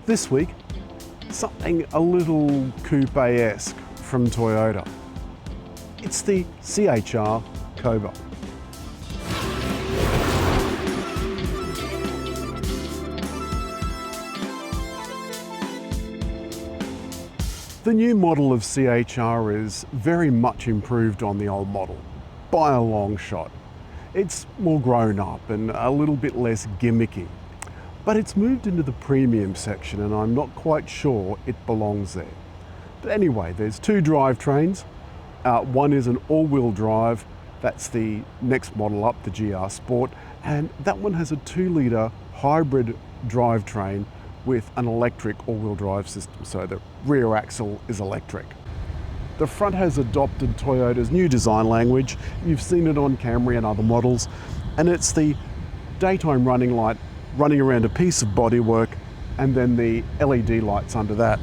This week, something a little coupe-esque from Toyota. It's the C-HR Koba. The new model of C-HR is very much improved on the old model, by a long shot. It's more grown up and a little bit less gimmicky, but it's moved into the premium section and I'm not quite sure it belongs there. But anyway, there's two drivetrains. One is an all-wheel drive, that's the next model up, the GR Sport, and that one has a 2-litre hybrid drivetrain with an electric all-wheel drive system, so the rear axle is electric. The front has adopted Toyota's new design language. You've seen it on Camry and other models, and it's the daytime running light running around a piece of bodywork and then the LED lights under that.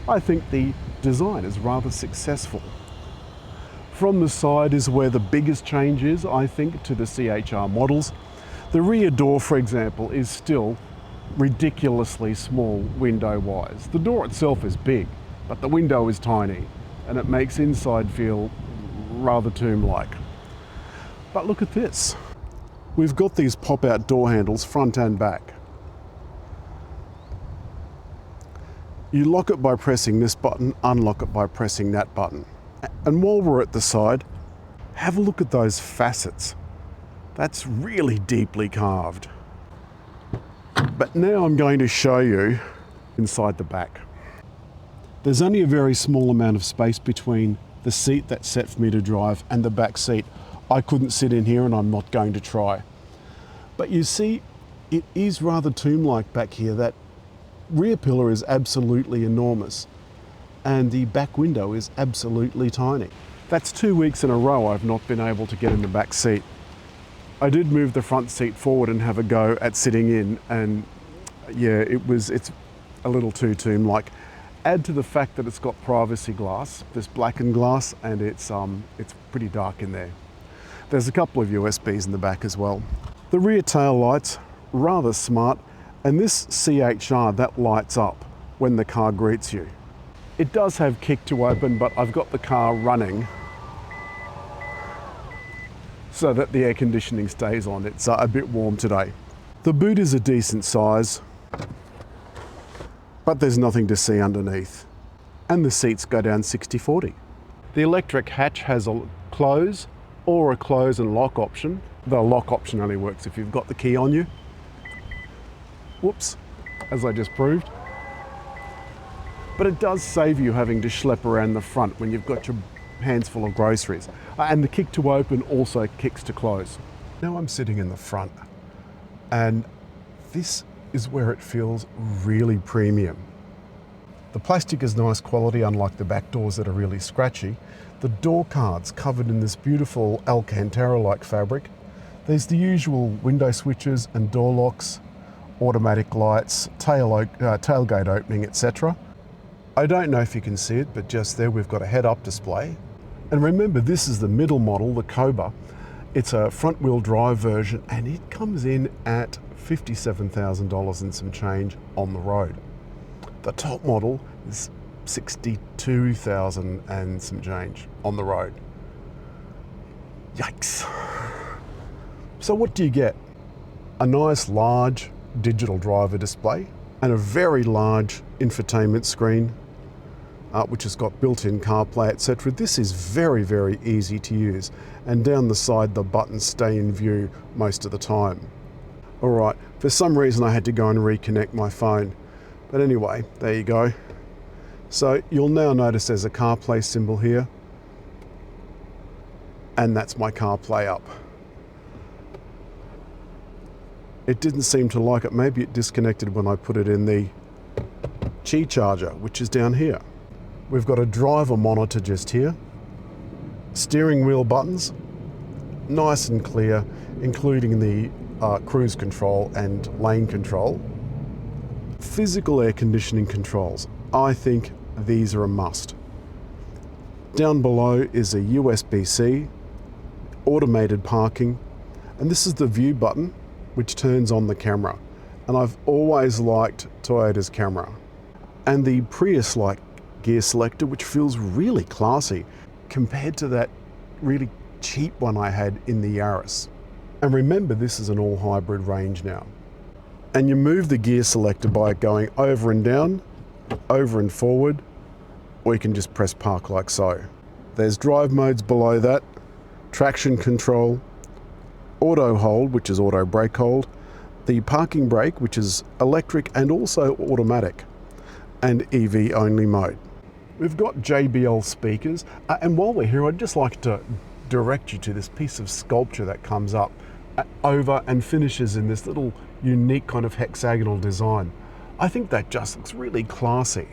I think the design is rather successful. From the side is where the biggest change is, I think, to the C-HR models. The rear door, for example, is still ridiculously small window-wise. The door itself is big, but the window is tiny, and it makes inside feel rather tomb-like. But look at this. We've got these pop-out door handles front and back. You lock it by pressing this button, unlock it by pressing that button. And while we're at the side, have a look at those facets. That's really deeply carved. But now I'm going to show you inside the back. There's only a very small amount of space between the seat that's set for me to drive and the back seat. I couldn't sit in here and I'm not going to try. But you see, it is rather tomb-like back here. That rear pillar is absolutely enormous and the back window is absolutely tiny. That's 2 weeks in a row I've not been able to get in the back seat. I did move the front seat forward and have a go at sitting in, and yeah, it's a little too tomb-like. Add to the fact that it's got privacy glass, this blackened glass, and it's pretty dark in there. There's a couple of USBs in the back as well. The rear tail lights, rather smart, and this C-HR, that lights up when the car greets you. It does have kick to open, but I've got the car running so that the air conditioning stays on. It's a bit warm today. The boot is a decent size, but there's nothing to see underneath. And the seats go down 60/40. The electric hatch has a close or a close and lock option. The lock option only works if you've got the key on you. Whoops, as I just proved. But it does save you having to schlep around the front when you've got your hands full of groceries. And the kick to open also kicks to close. Now I'm sitting in the front, and this is where it feels really premium. The plastic is nice quality, unlike the back doors that are really scratchy. The door cards covered in this beautiful Alcantara-like fabric. There's the usual window switches and door locks, automatic lights, tailgate opening, etc. I don't know if you can see it, but just there we've got a head-up display. And remember, this is the middle model, the Koba. It's a front-wheel drive version, and it comes in at $57,000 and some change on the road. The top model is $62,000 and some change on the road. Yikes. So what do you get? A nice large digital driver display and a very large infotainment screen, which has got built-in CarPlay, etc. This is very, very easy to use. And down the side, the buttons stay in view most of the time. All right, for some reason I had to go and reconnect my phone. But anyway, there you go. So you'll now notice there's a CarPlay symbol here. And that's my CarPlay up. It didn't seem to like it. Maybe it disconnected when I put it in the Qi charger, which is down here. We've got a driver monitor just here. Steering wheel buttons, nice and clear, including the cruise control and lane control. Physical air conditioning controls. I think these are a must. Down below is a USB-C, automated parking, and this is the view button, which turns on the camera. and I've always liked Toyota's camera. And the Prius-like gear selector, which feels really classy compared to that really cheap one I had in the Yaris. And remember, this is an all-hybrid range now. And you move the gear selector by going over and down, over and forward, or you can just press park like so. There's drive modes below that, traction control, auto hold, which is auto brake hold, the parking brake, which is electric and also automatic, and EV only mode. We've got JBL speakers, and while we're here, I'd just like to direct you to this piece of sculpture that comes up over and finishes in this little unique kind of hexagonal design. I think that just looks really classy,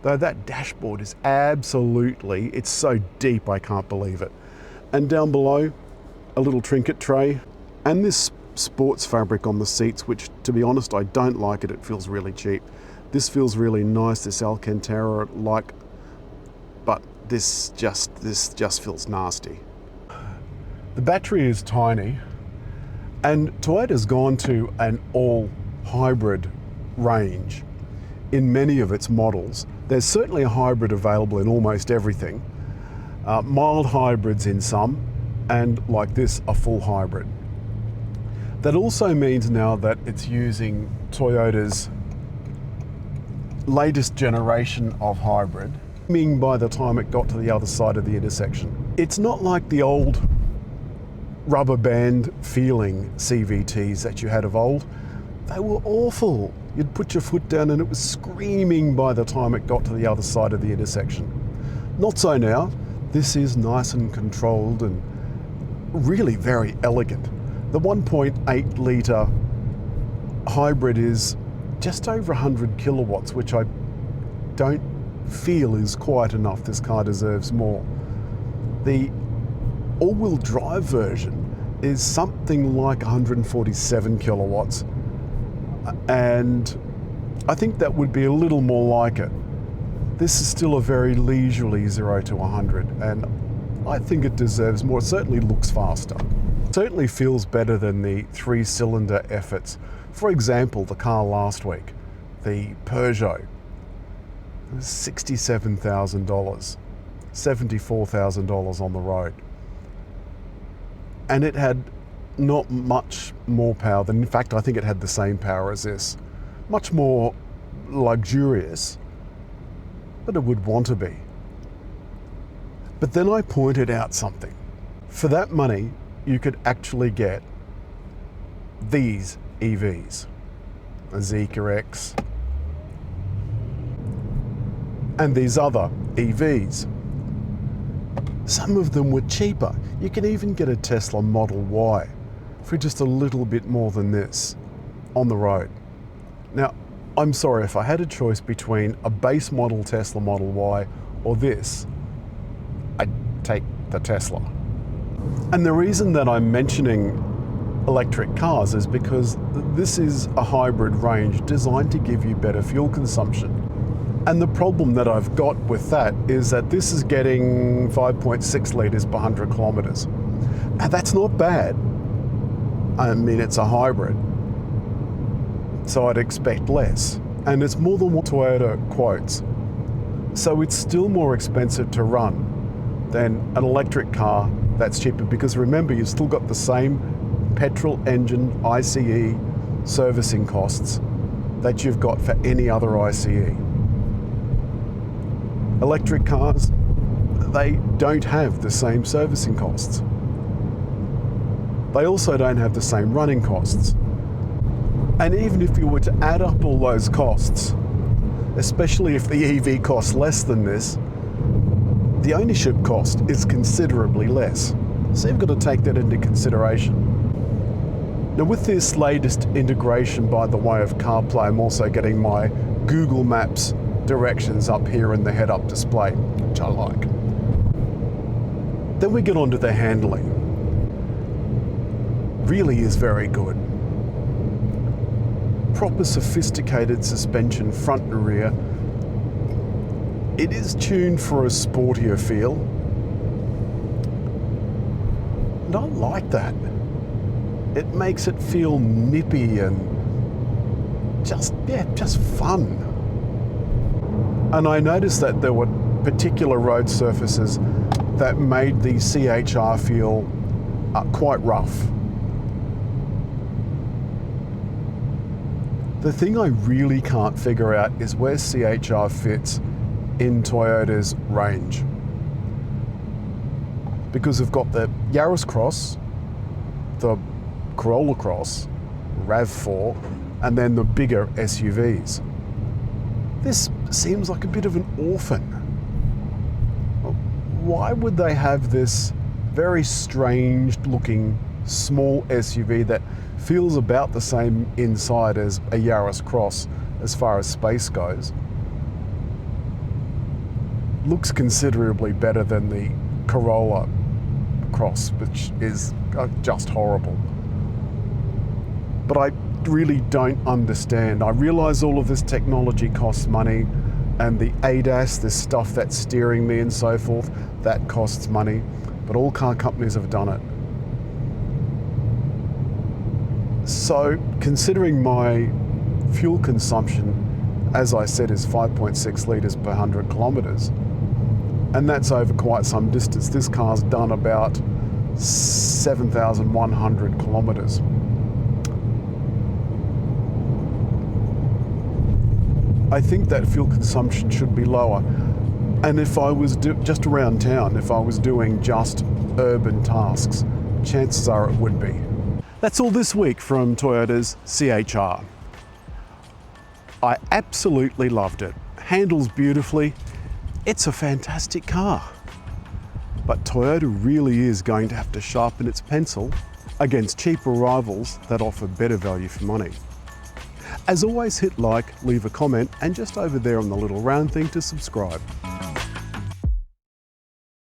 though that dashboard is absolutely, it's so deep I can't believe it. And down below, a little trinket tray, and this sports fabric on the seats, which to be honest, I don't like it. It feels really cheap. This feels really nice, this Alcantara-like, but this just feels nasty. The battery is tiny, and Toyota's gone to an all-hybrid range in many of its models. There's certainly a hybrid available in almost everything, mild hybrids in some, and like this, a full hybrid. That also means now that it's using Toyota's latest generation of hybrid, meaning by the time it got to the other side of the intersection. It's not like the old rubber band feeling CVTs that you had of old. They were awful. You'd put your foot down and it was screaming by the time it got to the other side of the intersection. Not so now. This is nice and controlled and really very elegant. The 1.8 litre hybrid is just over 100 kilowatts, which I don't feel is quite enough. This car deserves more. The all-wheel drive version is something like 147 kilowatts, and I think that would be a little more like it. This is still a very leisurely 0 to 100, and I think it deserves more. It certainly looks faster. It certainly feels better than the 3-cylinder efforts. For example, the car last week, the Peugeot, it was $67,000, $74,000 on the road. And it had not much more power than, in fact, I think it had the same power as this. Much more luxurious, but it would want to be. But then I pointed out something. For that money, you could actually get these EVs, a Zeekr X, and these other EVs. Some of them were cheaper. You can even get a Tesla Model Y for just a little bit more than this on the road. Now, I'm sorry, if I had a choice between a base model Tesla Model Y or this, I'd take the Tesla. And the reason that I'm mentioning electric cars is because this is a hybrid range designed to give you better fuel consumption. And the problem that I've got with that is that this is getting 5.6 litres per 100 kilometres. And that's not bad. I mean, it's a hybrid, so I'd expect less. And it's more than what Toyota quotes. So it's still more expensive to run than an electric car that's cheaper, because remember, you've still got the same petrol engine ICE servicing costs that you've got for any other ICE. Electric cars, they don't have the same servicing costs. They also don't have the same running costs. And even if you were to add up all those costs, especially if the EV costs less than this, the ownership cost is considerably less. So you've got to take that into consideration. Now, with this latest integration by the way of CarPlay, I'm also getting my Google Maps directions up here in the head-up display, which I like. Then we get on to the handling. Really is very good. Proper sophisticated suspension front and rear. It is tuned for a sportier feel. And I like that. It makes it feel nippy and just fun. And I noticed that there were particular road surfaces that made the C-HR feel quite rough. The thing I really can't figure out is where C-HR fits in Toyota's range. Because we've got the Yaris Cross, the Corolla Cross, RAV4, and then the bigger SUVs. This seems like a bit of an orphan. Why would they have this very strange looking small SUV that feels about the same inside as a Yaris Cross as far as space goes? Looks considerably better than the Corolla Cross, which is just horrible. But I really don't understand. I realize all of this technology costs money, and the ADAS, this stuff that's steering me and so forth, that costs money, but all car companies have done it. So considering my fuel consumption, as I said, is 5.6 litres per 100 kilometres, and that's over quite some distance. This car's done about 7,100 kilometres. I think that fuel consumption should be lower. And if I was just around town, if I was doing just urban tasks, chances are it would be. That's all this week from Toyota's C-HR. I absolutely loved it. Handles beautifully. It's a fantastic car. But Toyota really is going to have to sharpen its pencil against cheaper rivals that offer better value for money. As always, hit like, leave a comment, and just over there on the little round thing to subscribe.